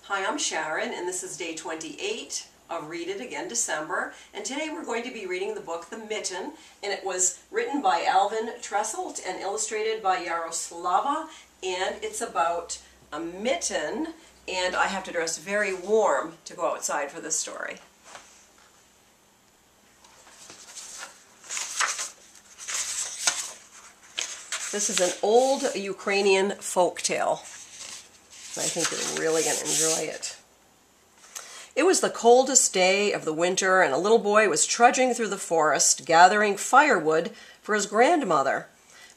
Hi, I'm Sharon, and this is day 28 of Read It Again December. And today we're going to be reading the book The Mitten, and it was written by Alvin Tresselt and illustrated by Yaroslava, and it's about a mitten, and I have to dress very warm to go outside for this story. This is an old Ukrainian folk tale. I think you're really going to enjoy it. It was the coldest day of the winter, and a little boy was trudging through the forest, gathering firewood for his grandmother.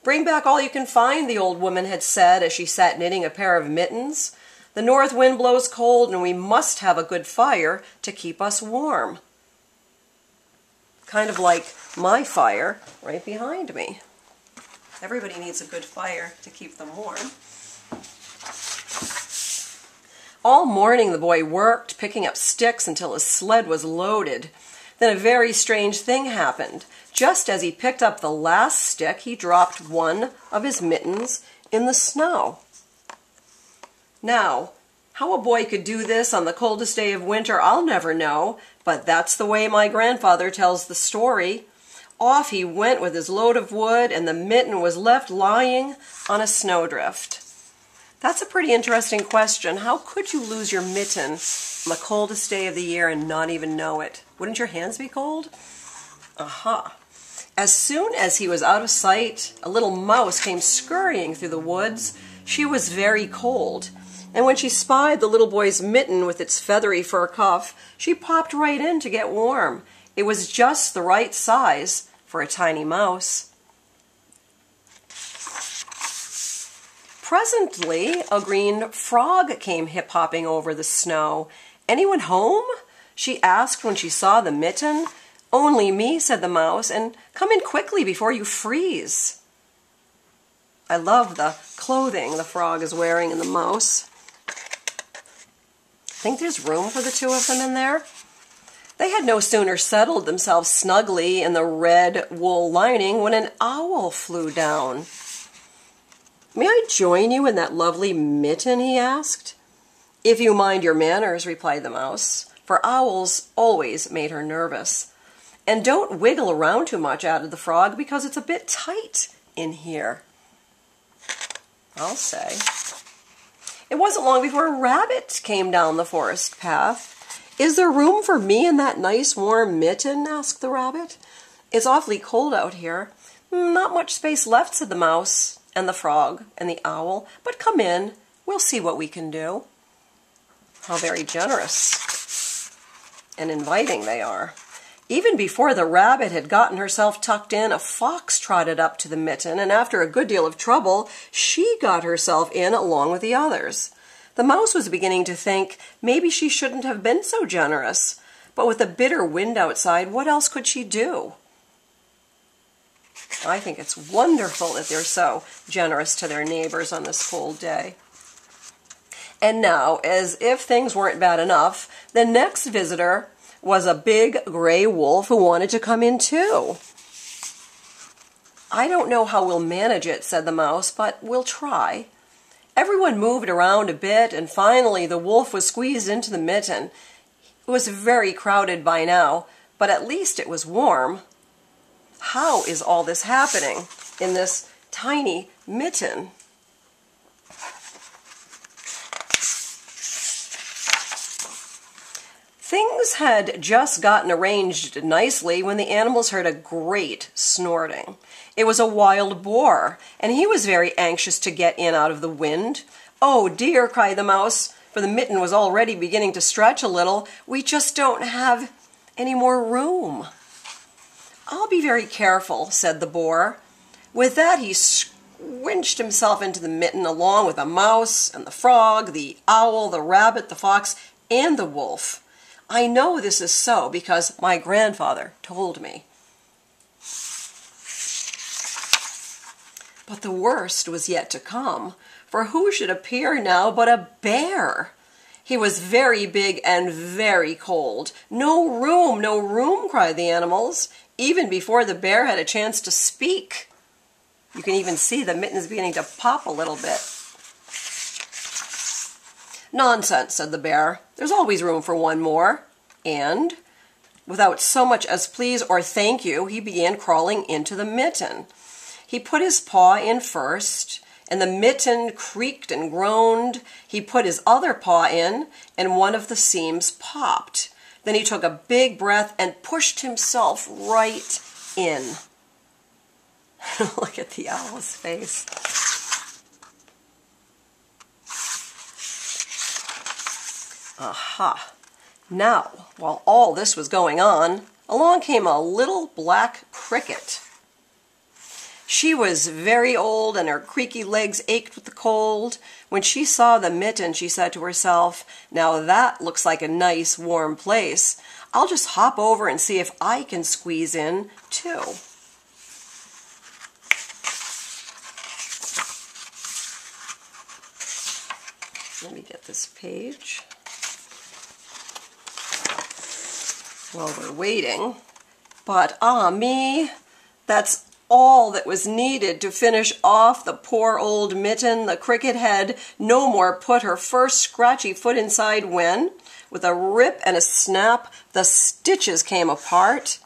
"Bring back all you can find," the old woman had said as she sat knitting a pair of mittens. "The north wind blows cold, and we must have a good fire to keep us warm." Kind of like my fire right behind me. Everybody needs a good fire to keep them warm. All morning the boy worked, picking up sticks until his sled was loaded. Then a very strange thing happened. Just as he picked up the last stick, he dropped one of his mittens in the snow. Now, how a boy could do this on the coldest day of winter, I'll never know, but that's the way my grandfather tells the story. Off he went with his load of wood, and the mitten was left lying on a snowdrift. That's a pretty interesting question. How could you lose your mitten on the coldest day of the year and not even know it? Wouldn't your hands be cold? Aha. As soon as he was out of sight, a little mouse came scurrying through the woods. She was very cold, and when she spied the little boy's mitten with its feathery fur cuff, she popped right in to get warm. It was just the right size for a tiny mouse. Presently, a green frog came hip-hopping over the snow. "Anyone home?" she asked when she saw the mitten. "Only me," said the mouse, "and come in quickly before you freeze." I love the clothing the frog is wearing and the mouse. Think there's room for the two of them in there? They had no sooner settled themselves snugly in the red wool lining when an owl flew down. "May I join you in that lovely mitten?" he asked. "If you mind your manners," replied the mouse, for owls always made her nervous. "And don't wiggle around too much," added the frog, "because it's a bit tight in here." I'll say. It wasn't long before a rabbit came down the forest path. "Is there room for me in that nice warm mitten?" asked the rabbit. "It's awfully cold out here." "Not much space left," said the mouse and the frog and the owl, "but come in, we'll see what we can do." How very generous and inviting they are. Even before the rabbit had gotten herself tucked in, a fox trotted up to the mitten, and after a good deal of trouble, she got herself in along with the others. The mouse was beginning to think maybe she shouldn't have been so generous, but with the bitter wind outside, what else could she do? I think it's wonderful that they're so generous to their neighbors on this cold day. And now, as if things weren't bad enough, the next visitor was a big gray wolf who wanted to come in too. "I don't know how we'll manage it," said the mouse, "but we'll try." Everyone moved around a bit, and finally the wolf was squeezed into the mitten. It was very crowded by now, but at least it was warm. How is all this happening in this tiny mitten? Things had just gotten arranged nicely when the animals heard a great snorting. It was a wild boar, and he was very anxious to get in out of the wind. "Oh dear," cried the mouse, for the mitten was already beginning to stretch a little. "We just don't have any more room." "I'll be very careful," said the boar. With that he squinched himself into the mitten along with the mouse and the frog, the owl, the rabbit, the fox, and the wolf. "I know this is so because my grandfather told me." But the worst was yet to come, for who should appear now but a bear? He was very big and very cold. "No room, no room," cried the animals, even before the bear had a chance to speak. You can even see the mittens beginning to pop a little bit. "Nonsense," said the bear. "There's always room for one more." And, without so much as please or thank you, he began crawling into the mitten. He put his paw in first, and the mitten creaked and groaned. He put his other paw in, and one of the seams popped. Then he took a big breath and pushed himself right in. Look at the owl's face. Aha! Now, while all this was going on, along came a little black cricket. She was very old and her creaky legs ached with the cold. When she saw the mitten, she said to herself, "Now that looks like a nice warm place. I'll just hop over and see if I can squeeze in too." Let me get this page while we're waiting. But me, that's all that was needed to finish off the poor old mitten. The cricket had no more put her first scratchy foot inside when, with a rip and a snap, the stitches came apart.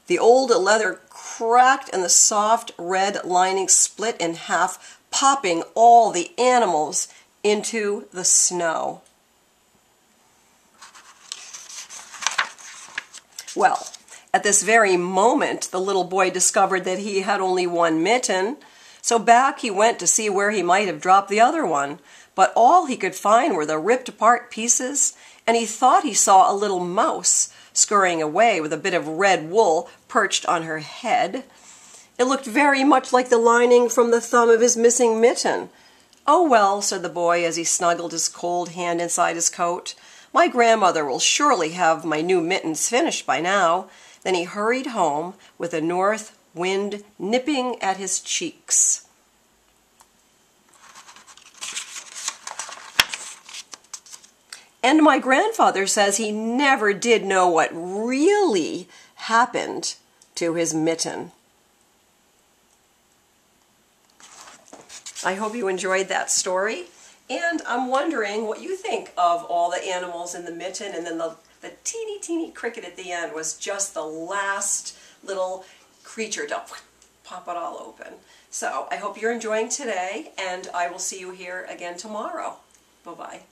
The old leather cracked and the soft red lining split in half, popping all the animals into the snow. Well, at this very moment, the little boy discovered that he had only one mitten, so back he went to see where he might have dropped the other one. But all he could find were the ripped-apart pieces, and he thought he saw a little mouse scurrying away with a bit of red wool perched on her head. It looked very much like the lining from the thumb of his missing mitten. "Oh, well," said the boy as he snuggled his cold hand inside his coat, "my grandmother will surely have my new mittens finished by now." Then he hurried home with the north wind nipping at his cheeks. And my grandfather says he never did know what really happened to his mitten. I hope you enjoyed that story, and I'm wondering what you think of all the animals in the mitten, and then the teeny cricket at the end was just the last little creature to pop it all open. So I hope you're enjoying today, and I will see you here again tomorrow. Bye-bye.